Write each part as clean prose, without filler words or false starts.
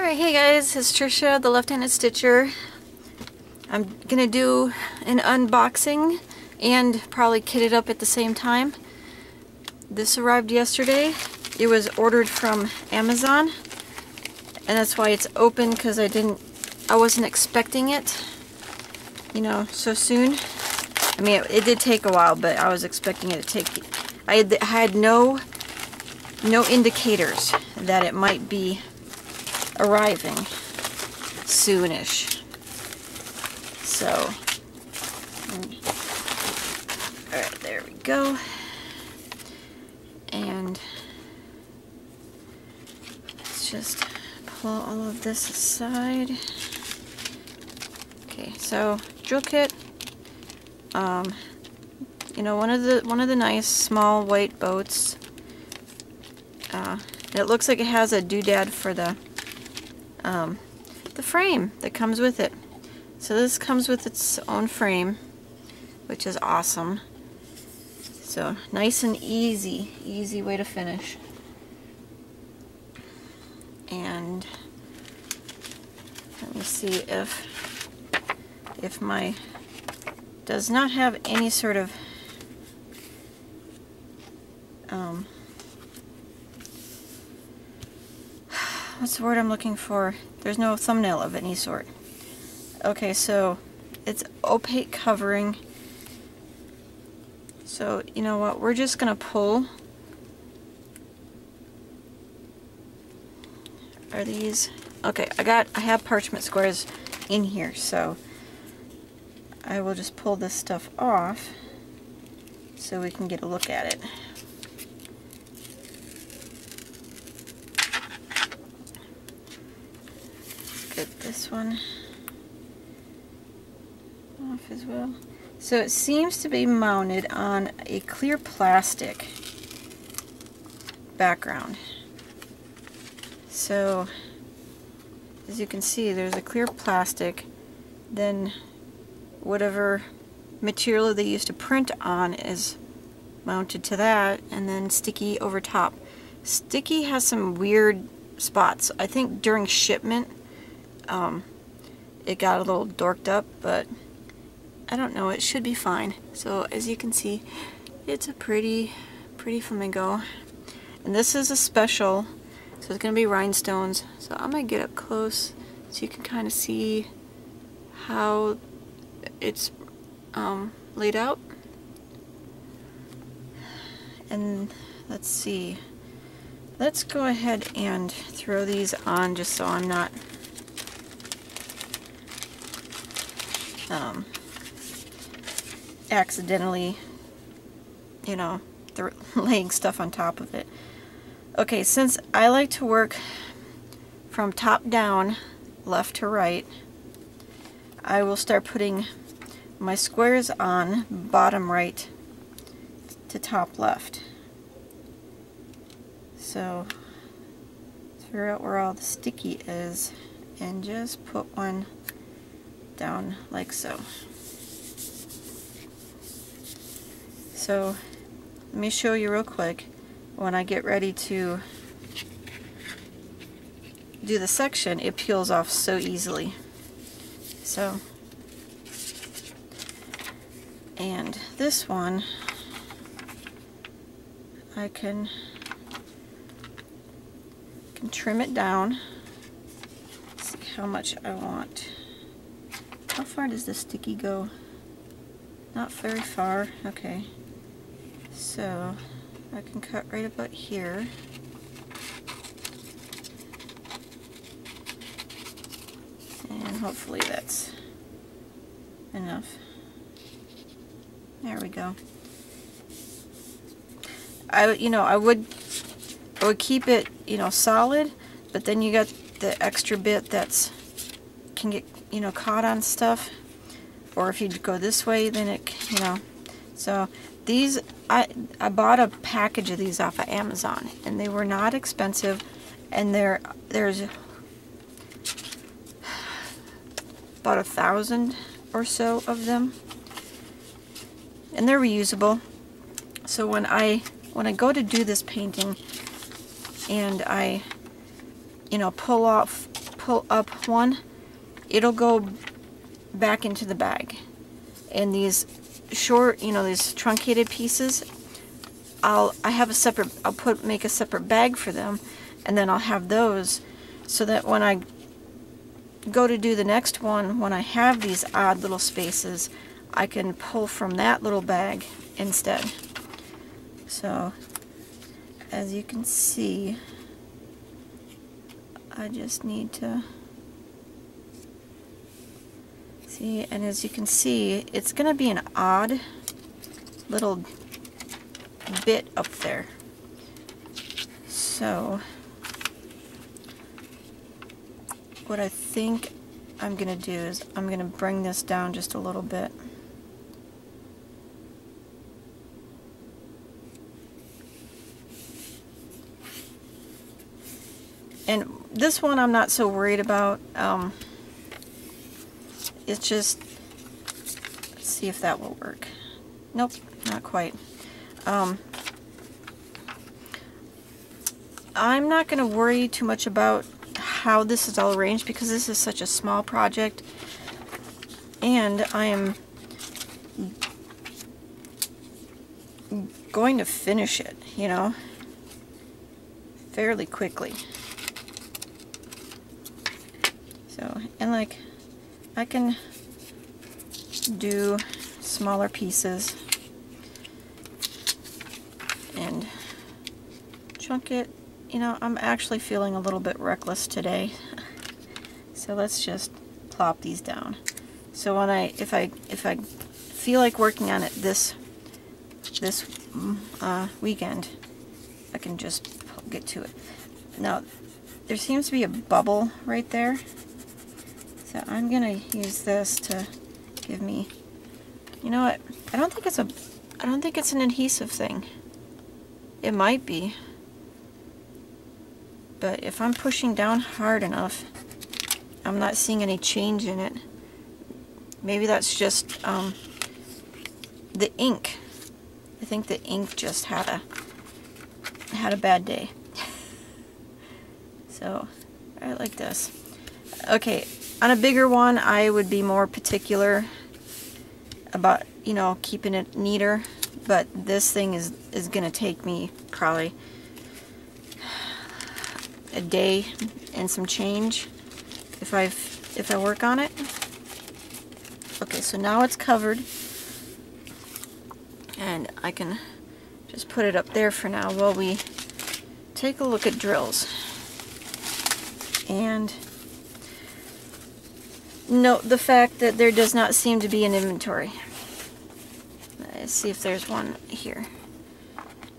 Alright, hey guys, it's Trisha, the Left-Handed Stitcher. I'm gonna do an unboxing and probably kit it up at the same time. This arrived yesterday. It was ordered from Amazon, and that's why it's open, because I wasn't expecting it, you know, so soon. I mean, it did take a while, but I was expecting it to take. I had no indicators that it might be arriving soonish. So, alright, there we go. And let's just pull all of this aside. Okay, so drill kit. You know, one of the nice small white boats. It looks like it has a doodad for the frame that comes with it. So this comes with its own frame, which is awesome. So nice and easy way to finish. And let me see if my does not have any sort of what's the word I'm looking for? There's no thumbnail of any sort. Okay, so it's opaque covering. So you know what? We're just gonna pull. Are these okay? I have parchment squares in here, so I will just pull this stuff off so we can get a look at it. Get this one off as well. So it seems to be mounted on a clear plastic background. So as you can see, there's a clear plastic, then whatever material they used to print on is mounted to that, and then sticky over top. Sticky has some weird spots. I think during shipment it got a little dorked up, but I don't know, it should be fine. So as you can see, it's a pretty flamingo, and this is a special, so it's gonna be rhinestones. So I'm gonna get up close so you can kind of see how it's laid out. And let's see, let's go ahead and throw these on just so I'm not accidentally, you know, laying stuff on top of it. Okay, since I like to work from top down, left to right, I will start putting my squares on bottom right to top left. So figure out where all the sticky is and just put one down like so. So let me show you real quick. When I get ready to do the section, it peels off so easily. So, and this one I can trim it down. See how much I want. How far does the sticky go? Not very far. Okay. So I can cut right about here. And hopefully that's enough. There we go. I would keep it, you know, solid, but then you got the extra bit that's can get, you know, caught on stuff. Or if you go this way, then it, you know. So these, I bought a package of these off of Amazon, and they were not expensive, and there's about 1,000 or so of them, and they're reusable. So when I go to do this painting, and I, you know, pull pull up one, it'll go back into the bag. And these short, you know, these truncated pieces, I'll make a separate bag for them, and then I'll have those so that when I go to do the next one, when I have these odd little spaces, I can pull from that little bag instead. So as you can see, I just need to see, and as you can see, it's going to be an odd little bit up there. So what I think I'm going to do is I'm going to bring this down just a little bit. And this one I'm not so worried about. It's just, let's see if that will work. Nope, not quite. I'm not going to worry too much about how this is all arranged because this is such a small project, and I am going to finish it, you know, fairly quickly. So, and like, I can do smaller pieces and chunk it. You know, I'm actually feeling a little bit reckless today. So let's just plop these down. So when if I feel like working on it this weekend, I can just get to it. Now, there seems to be a bubble right there. So I'm gonna use this to give me, you know what, I don't think it's an adhesive thing. It might be, but if I'm pushing down hard enough, I'm not seeing any change in it. Maybe that's just the ink. I think the ink just had a bad day. So I like this. Okay. On a bigger one, I would be more particular about, you know, keeping it neater, but this thing is going to take me probably a day and some change if I work on it. Okay, so now it's covered, and I can just put it up there for now while we take a look at drills. And note the fact that there does not seem to be an inventory. Let's see if there's one here.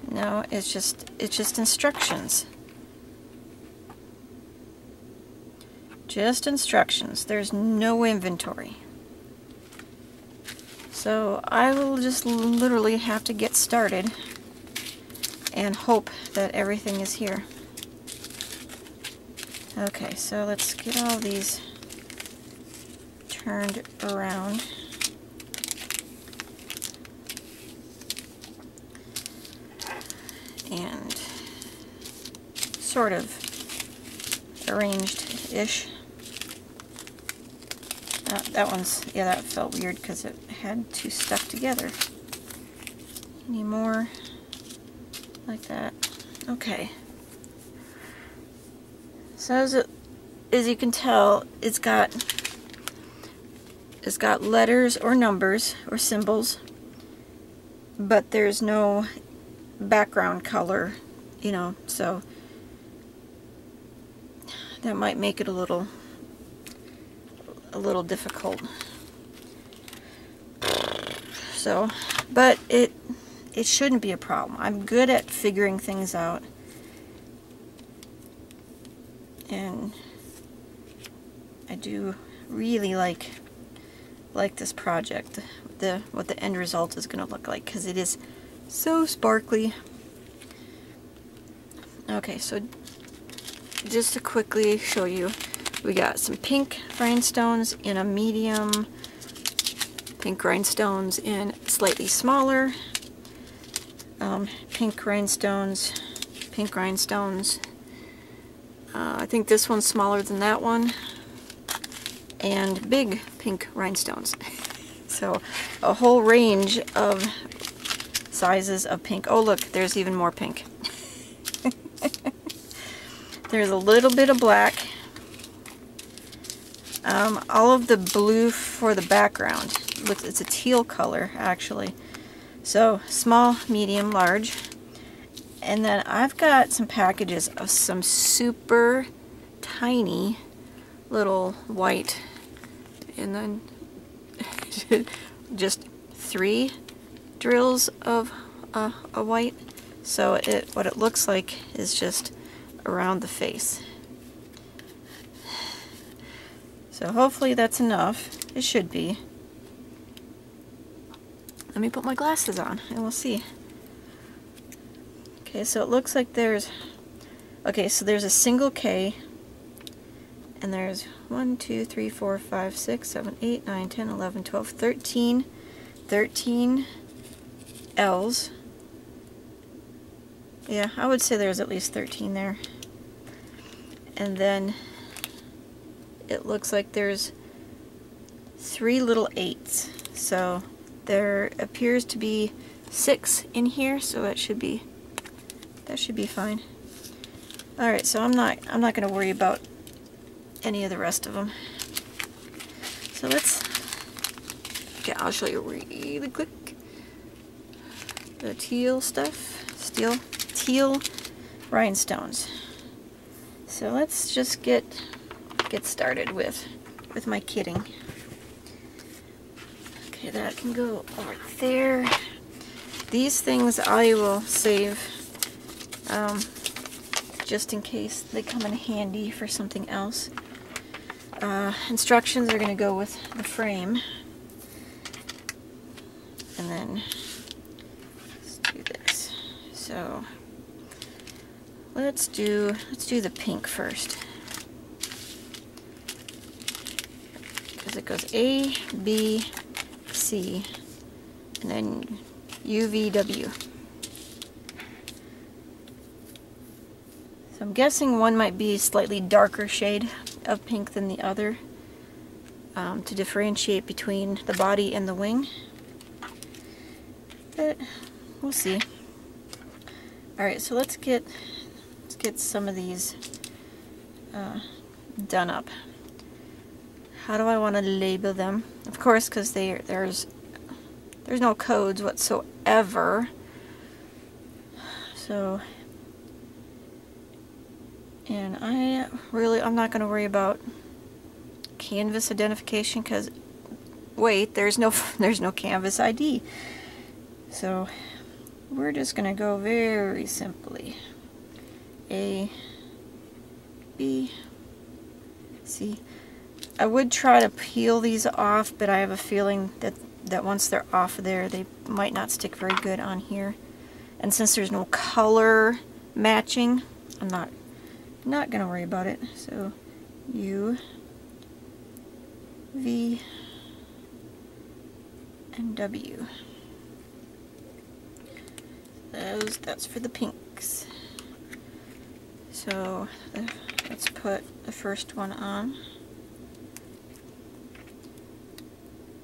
No, it's just instructions. Just instructions. There's no inventory. So I will just literally have to get started and hope that everything is here. Okay, so let's get all these turned around. And sort of arranged-ish. That one's, yeah, that felt weird because it had two stuck together. Any more like that? Okay. So as you can tell, it's got letters or numbers or symbols, but there's no background color, you know, so that might make it a little difficult. So, but it shouldn't be a problem. I'm good at figuring things out, and I do really like this project, what the end result is going to look like, because it is so sparkly. Okay, so just to quickly show you, we got some pink rhinestones in a medium, pink rhinestones in slightly smaller, pink rhinestones, I think this one's smaller than that one. And big pink rhinestones. So a whole range of sizes of pink. Oh look, there's even more pink. There's a little bit of black. All of the blue for the background. It's a teal color actually. So small, medium, large. And then I've got some packages of some super tiny little white, and then just 3 drills of a white. So what it looks like is just around the face. So hopefully that's enough. It should be. Let me put my glasses on and we'll see. Okay, so it looks like there's a single K, and there's 1, 2, 3, 4, 5, 6, 7, 8, 9, 10, 11, 12, 13 L's. Yeah, I would say there's at least 13 there. And then it looks like there's 3 little 8s. So there appears to be 6 in here, so that should be fine. All right, so I'm not going to worry about any of the rest of them. So okay, I'll show you really quick the teal stuff, teal rhinestones. So let's just get started with my kitting. Okay, that can go over there. These things I will save just in case they come in handy for something else. Instructions are going to go with the frame. And then let's do this. So let's do the pink first. Because it goes A, B, C, and then U, V, W. So I'm guessing one might be a slightly darker shade of pink than the other, to differentiate between the body and the wing. But we'll see. Alright, so let's get some of these done up. How do I want to label them? Of course, because there's no codes whatsoever. So, and I'm not going to worry about canvas identification, because wait, there's no canvas ID. So we're just going to go very simply A, B, C. I would try to peel these off, but I have a feeling that once they're off there, they might not stick very good on here. And since there's no color matching, I'm not going to worry about it. So U, V, and W. That's for the pinks. So let's put the first one on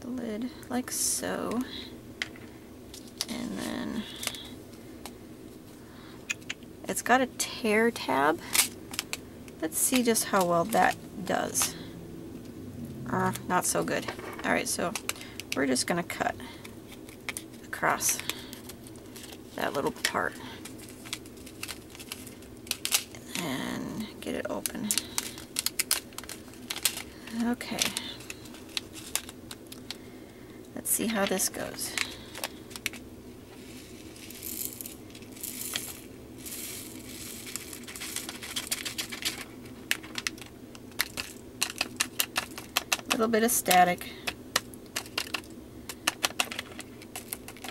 the lid like so, and then it's got a tear tab. Let's see just how well that does. Not so good. Alright, so we're just going to cut across that little part and get it open. Okay. Let's see how this goes. A little bit of static.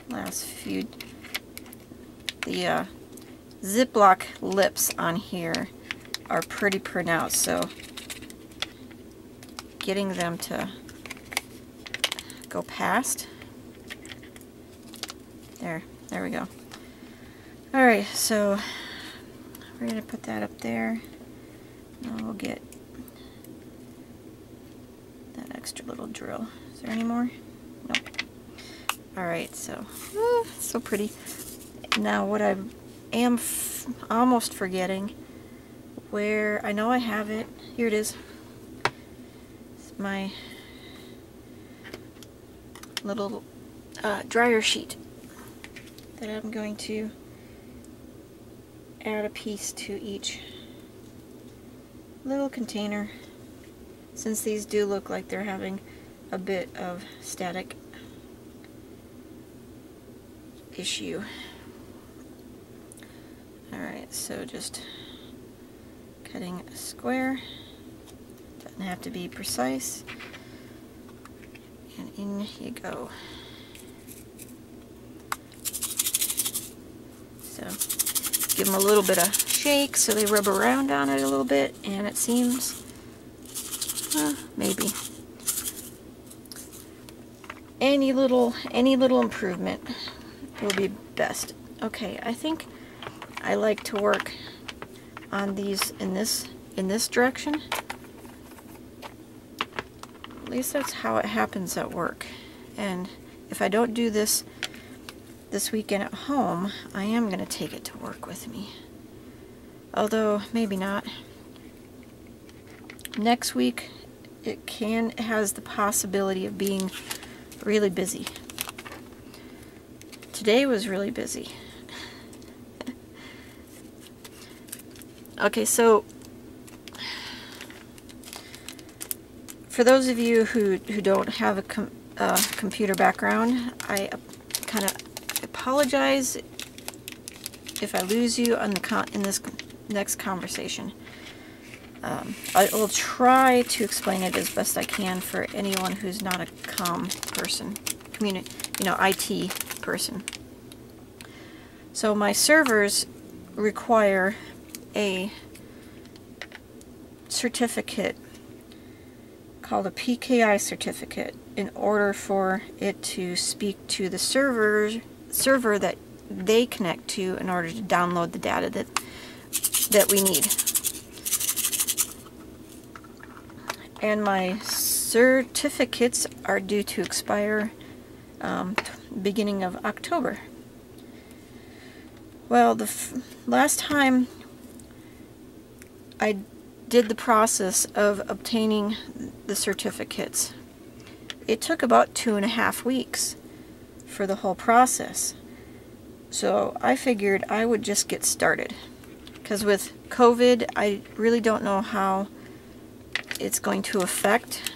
Last few. The Ziploc lips on here are pretty pronounced, so getting them to go past. There we go. Alright, so we're going to put that up there. Now we'll get that extra little drill. Is there any more? Nope. Alright, so, so pretty. Now what I am almost forgetting, where, I know I have it, here it is. It's my little dryer sheet that I'm going to add a piece to each little container, since these do look like they're having a bit of static issue. Alright, so just cutting a square, doesn't have to be precise, and in you go. So give them a little bit of shake so they rub around on it a little bit, and it seems, maybe any little improvement will be best. Okay, I think I like to work on these in this direction. At least that's how it happens at work. And if I don't do this weekend at home, I am going to take it to work with me. Although, maybe not. Next week, it has the possibility of being really busy. Today was really busy. Okay, so for those of you who don't have a computer background, I kind of apologize if I lose you on in this next conversation. I will try to explain it as best I can for anyone who's not a person, IT person. So my servers require a certificate called a PKI certificate in order for it to speak to the server that they connect to in order to download the data that we need. And my certificates are due to expire beginning of October. Well, the last time I did the process of obtaining the certificates, it took about 2.5 weeks for the whole process. So I figured I would just get started, because with COVID, I really don't know how it's going to affect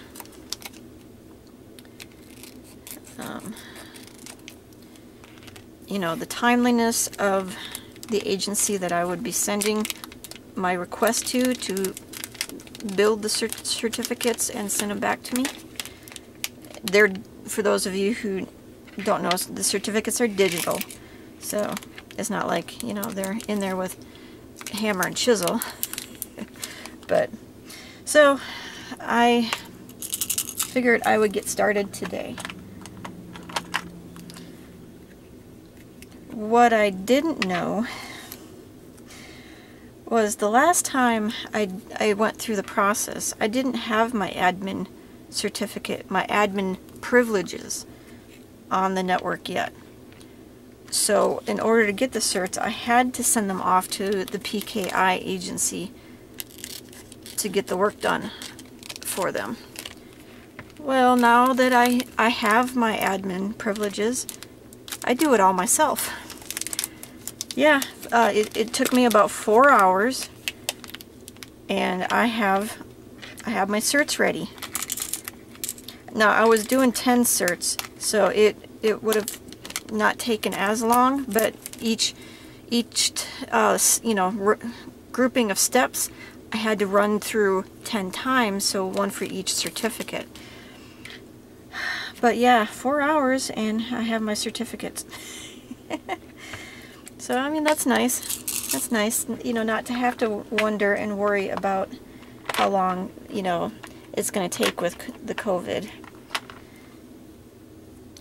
the timeliness of the agency that I would be sending my request to build the certificates and send them back to me. For those of you who don't know, the certificates are digital, so it's not like, they're in there with hammer and chisel. But so I figured I would get started today. What I didn't know was the last time I went through the process, I didn't have my admin certificate, my admin privileges on the network yet. So in order to get the certs, I had to send them off to the PKI agency to get the work done for them. Well, now that I have my admin privileges, I do it all myself. Yeah, it took me about 4 hours, and I have my certs ready. Now, I was doing 10 certs, so it would have not taken as long, but each grouping of steps I had to run through 10 times, so one for each certificate. But yeah, 4 hours and I have my certificates. So I mean, that's nice. That's nice, not to have to wonder and worry about how long, it's going to take with the COVID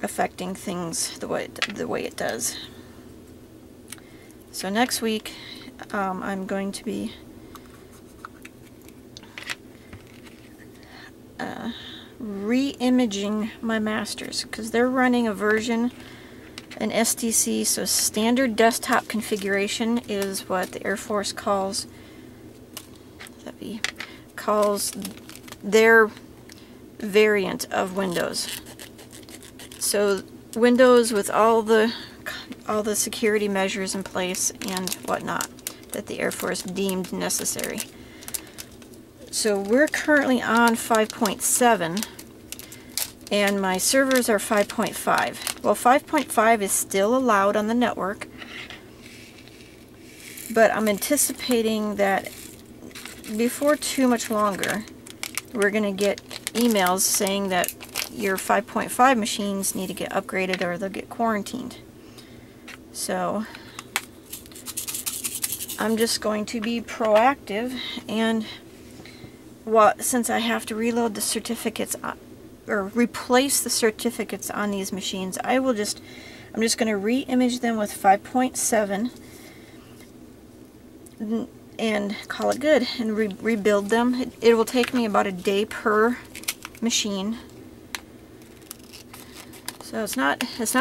affecting things the way it does. So next week, I'm going to be re-imaging my masters because they're running a version, an SDC, so standard desktop configuration is what the Air Force calls their variant of Windows. So Windows with all the security measures in place and whatnot that the Air Force deemed necessary. So we're currently on 5.7 and my servers are 5.5. Well, 5.5 is still allowed on the network, but I'm anticipating that before too much longer we're going to get emails saying that your 5.5 machines need to get upgraded or they'll get quarantined. So I'm just going to be proactive, and since I have to reload the certificates or replace the certificates on these machines, I'm just going to re-image them with 5.7 and call it good and rebuild them. It will take me about a day per machine. So it's not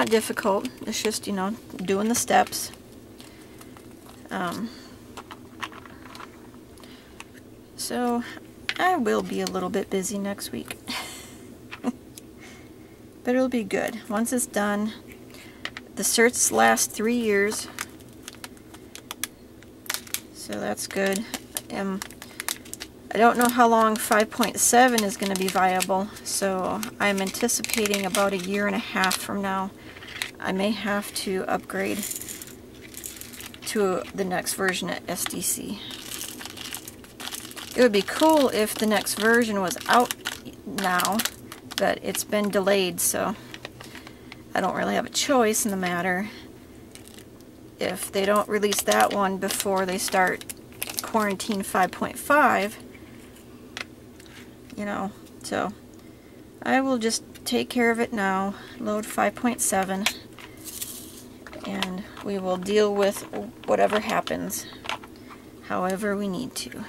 difficult. It's just, you know, doing the steps. So I will be a little bit busy next week. But it'll be good. Once it's done, the certs last 3 years. So that's good. I don't know how long 5.7 is going to be viable, so I'm anticipating about 1.5 years from now I may have to upgrade to the next version at SDC. It would be cool if the next version was out now, but it's been delayed, so I don't really have a choice in the matter. If they don't release that one before they start Quarantine 5.5, you know, so I will just take care of it now, load 5.7, and we will deal with whatever happens however we need to.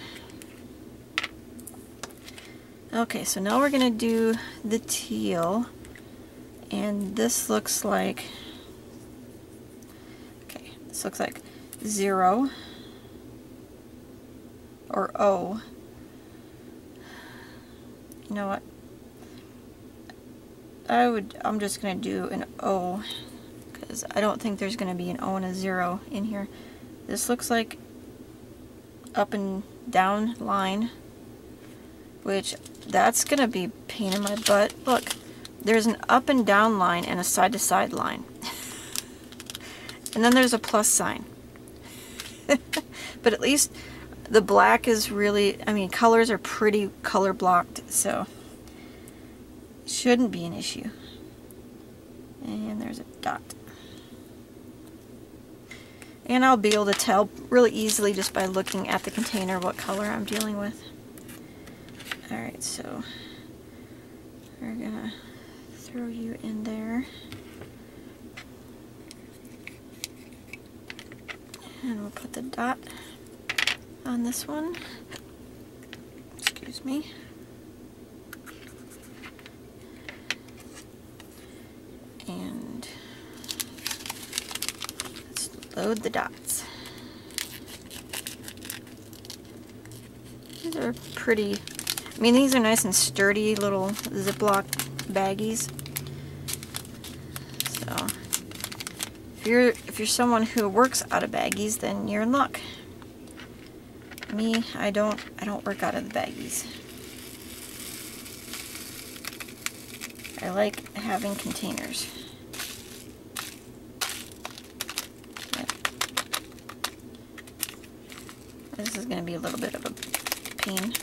Okay, so now we're going to do the teal, and this looks like, okay, this looks like 0 or O. You know what? I'm just going to do an O because I don't think there's going to be an O and a 0 in here. This looks like up and down line, which that's going to be a pain in my butt. Look, there's an up and down line and a side to side line. And then there's a plus sign. But at least the black is really, I mean, colors are pretty color blocked, so it shouldn't be an issue. And there's a dot. And I'll be able to tell really easily just by looking at the container what color I'm dealing with. Alright, so we're gonna throw you in there. And we'll put the dot on this one. Excuse me. And let's load the dots. These are pretty, I mean, these are nice and sturdy little Ziploc baggies. So if you're someone who works out of baggies, then you're in luck. Me, I don't work out of the baggies. I like having containers. Yep. This is going to be a little bit of a pain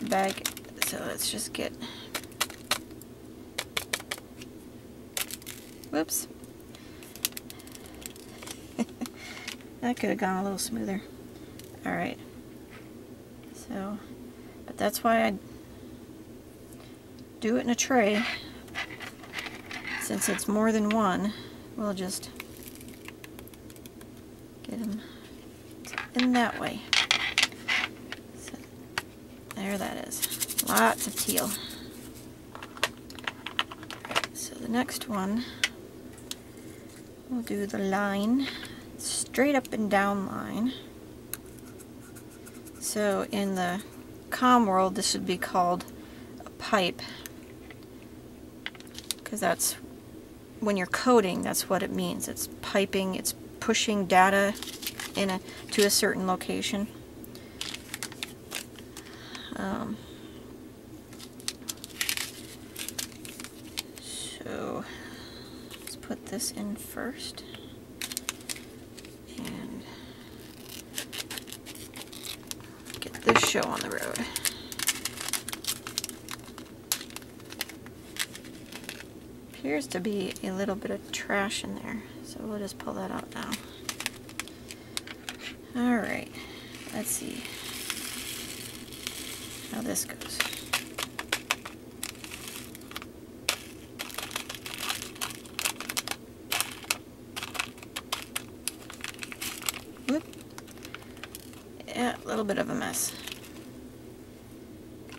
bag, so let's just get, whoops. That could have gone a little smoother. Alright, so, but that's why I do it in a tray. Since it's more than one, we'll just get them in that way. So, there that is. Lots of teal. the next one, we'll do the line, straight up and down line. So in the comm world, this would be called a pipe, because that's when you're coding, that's what it means. It's piping, it's pushing data to a certain location. So let's put this in first and get this show on the road. Appears to be a little bit of trash in there, so we'll just pull that out now. Alright, let's see how this goes. Whoop. Yeah, a little bit of a mess.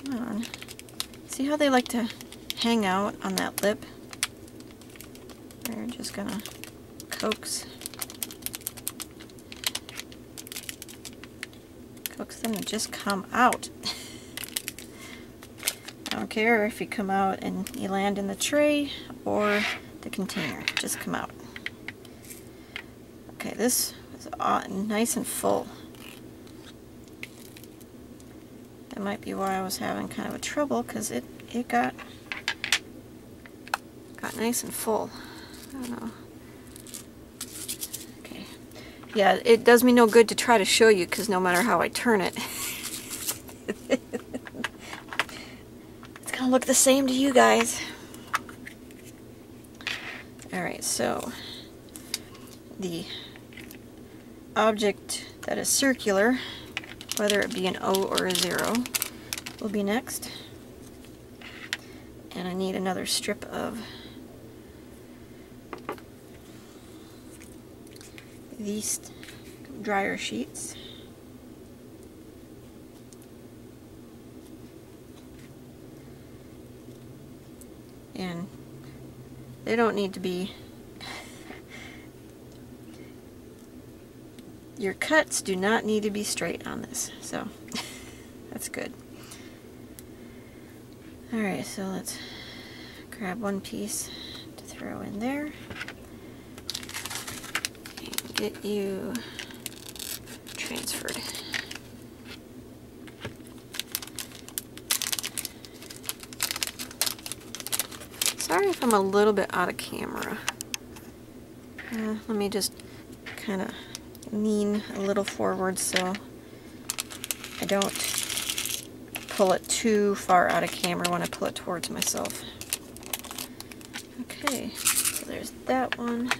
Come on. See how they like to hang out on that lip? We're just gonna coax them to just come out. I don't care if you come out and you land in the tray or the container, just come out. Okay, this is nice and full. That might be why I was having kind of a trouble, because it got nice and full. I don't know. Okay. Yeah, it does me no good to try to show you, because no matter how I turn it, it's gonna look the same to you guys. Alright, so the object that is circular, whether it be an O or a 0, will be next. And I need another strip of these dryer sheets. And they don't need to be, your cuts do not need to be straight on this, so that's good. Alright, so let's grab one piece to throw in there and get you transferred. Sorry if I'm a little bit out of camera. Let me just kind of lean a little forward so I don't pull it too far out of camera when I pull it towards myself. Okay, so there's that one.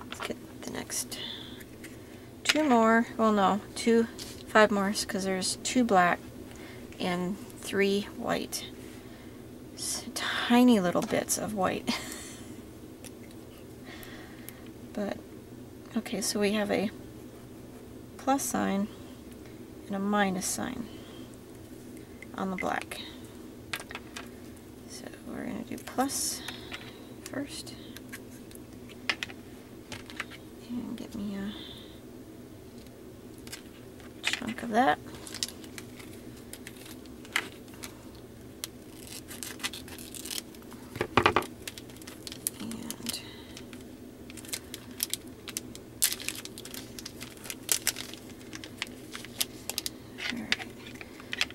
Let's get the next 2 more. Well, no, 5 more, because there's 2 black and 3 white. Tiny little bits of white. But, okay, so we have a plus sign and a minus sign on the black. So we're going to do plus first. And get me a chunk of that.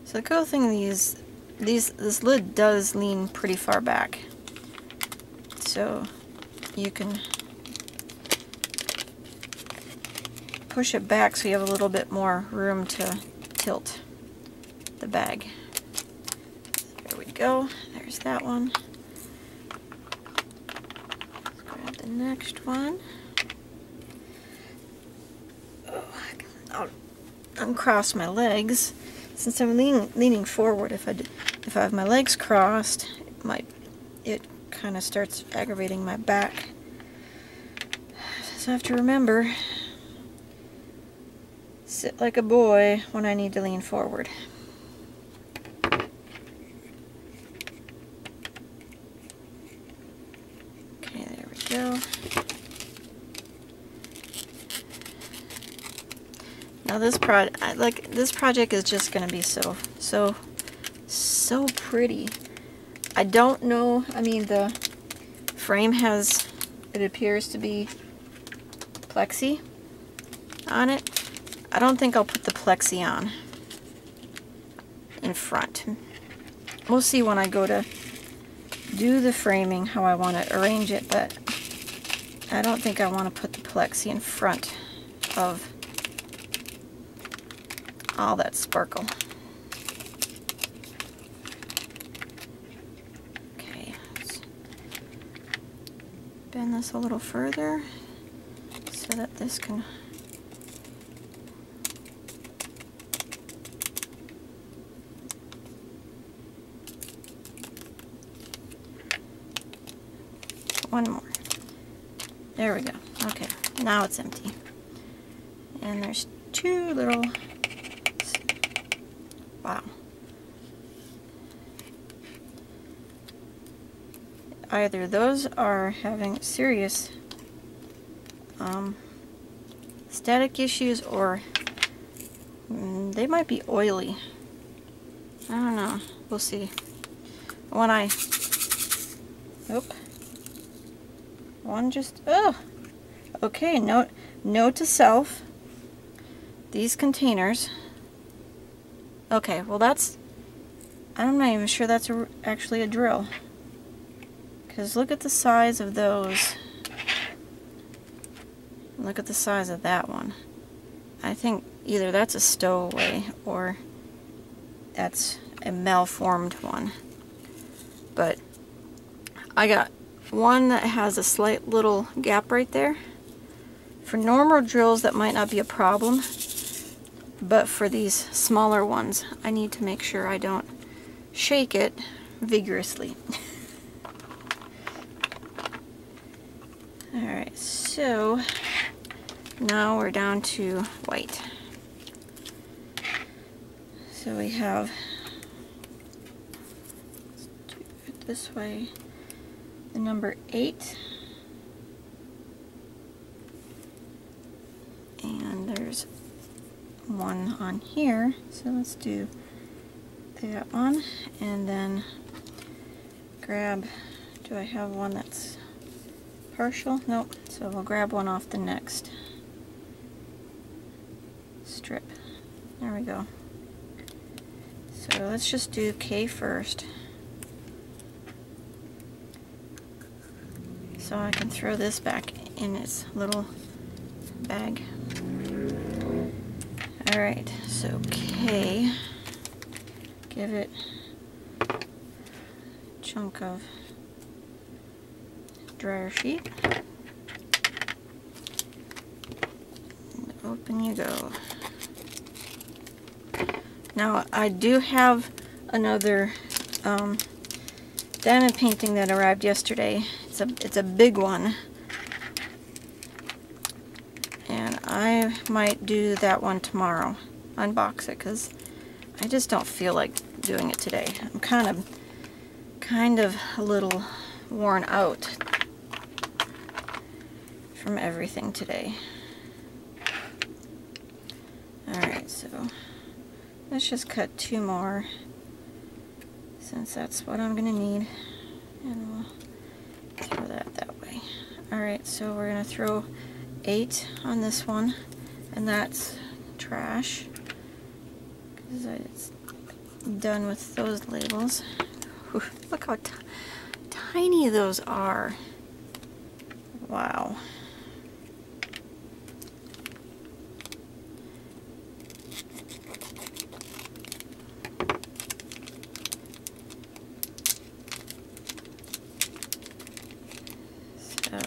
So the cool thing, this lid does lean pretty far back, so you can push it back so you have a little bit more room to tilt the bag. There we go. There's that one. Let's grab the next one. Oh, I'll uncross my legs. Since I'm leaning forward, if I have my legs crossed, it kind of starts aggravating my back. So I have to remember, sit like a boy when I need to lean forward. Now this project is just gonna be so pretty. I don't know, I mean the frame has, it appears to be plexi on it. I don't think I'll put the plexi on in front. We'll see when I go to do the framing how I want to arrange it, but I don't think I want to put the plexi in front of all that sparkle. Okay, let's bend this a little further so that this can one more. There we go. Okay, now it's empty. And there's two little, wow. Either those are having serious static issues, or they might be oily. I don't know. We'll see. When I, oop. One just, oh, okay, note to self, these containers, okay, well that's, I'm not even sure that's actually a drill, because look at the size of those, look at the size of that one. I think either that's a stowaway or that's a malformed one, but I got one that has a slight little gap right there. For normal drills that might not be a problem, but for these smaller ones I need to make sure I don't shake it vigorously. Alright, so now we're down to white. So we have, let's do it this way, the number 8, and there's one on here, so let's do that one, and then grab, do I have one that's partial? Nope, so we'll grab one off the next strip. There we go. So let's just do K first, so I can throw this back in its little bag. Alright, so K, give it a chunk of dryer sheet, and open you go. Now I do have another diamond painting that arrived yesterday. It's a big one, and I might do that one tomorrow. Unbox it because I just don't feel like doing it today. I'm kind of a little worn out from everything today. Alright, so let's just cut 2 more since that's what I'm gonna need, and we'll throw that way. Alright, so we're gonna throw 8 on this one, and that's trash because it's done with those labels. Whew, look how tiny those are. Wow. So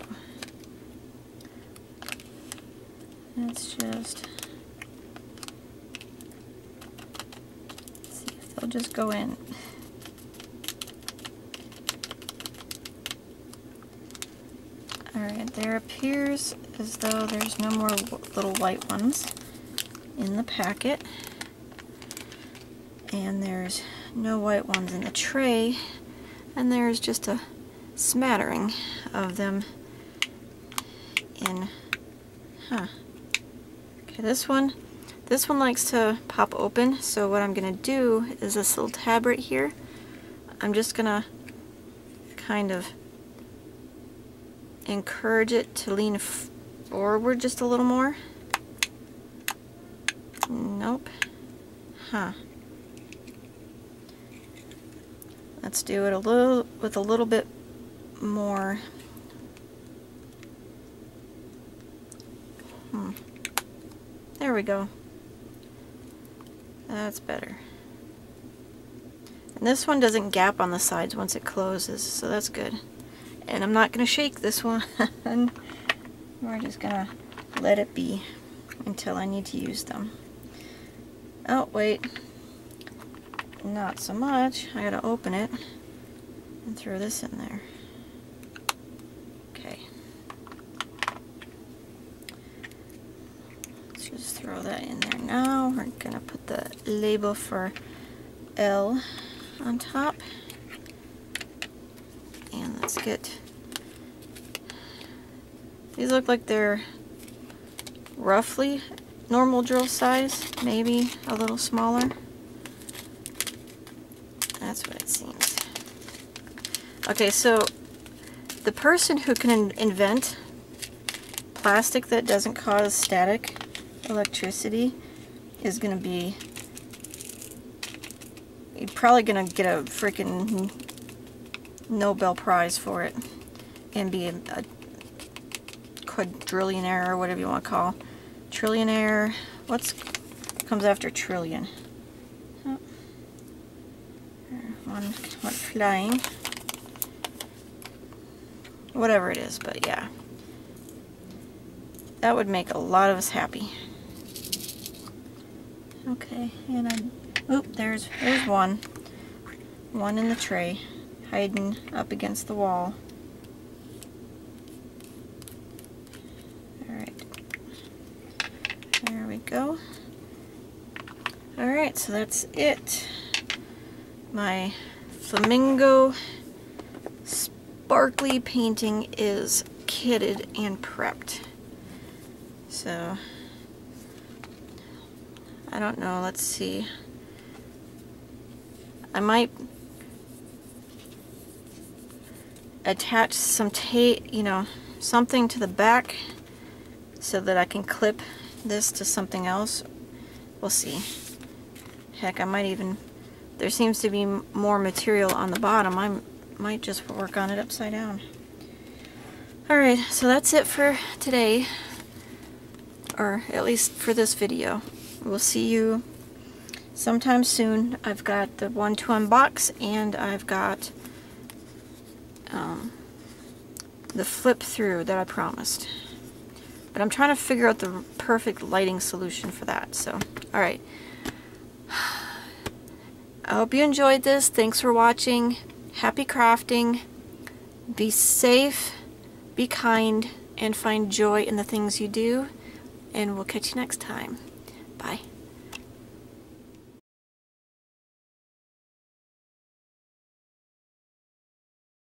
let's just see if they'll just go in. Alright, there appears as though there's no more little white ones in the packet, and there's no white ones in the tray, and there's just a smattering of them in, okay, this one This one likes to pop open, so what I'm going to do is this little tab right here. I'm just going to kind of encourage it to lean forward just a little more. Nope. Huh. Let's do it with a little bit more. There we go. That's better. And this one doesn't gap on the sides once it closes, so that's good. And I'm not going to shake this one. We're just going to let it be until I need to use them. Oh, wait. Not so much. I got to open it and throw this in there. Okay. Let's just throw that in there now. We're going to put the label for L on top. And let's get... These look like they're roughly normal drill size, maybe a little smaller. That's what it seems. Okay, so the person who can invent plastic that doesn't cause static electricity is going to be... You're probably going to get a freaking Nobel Prize for it and be a quadrillionaire or whatever you want to call. Trillionaire. What's comes after trillion? Oh. One flying. Whatever it is, but yeah. That would make a lot of us happy. Okay, and oop, there's one. One in the tray, hiding up against the wall. There we go. Alright, so that's it. My Flamingo sparkly painting is kitted and prepped. So, I don't know, let's see. I might attach some tape, you know, something to the back so that I can clip this to something else. We'll see. Heck, I might even... There seems to be more material on the bottom. I might just work on it upside down. Alright, so that's it for today. Or at least for this video. We'll see you sometime soon. I've got the one to unbox, and I've got the flip through that I promised. But I'm trying to figure out the perfect lighting solution for that. So, alright. I hope you enjoyed this. Thanks for watching. Happy crafting. Be safe, be kind, and find joy in the things you do. And we'll catch you next time. Bye.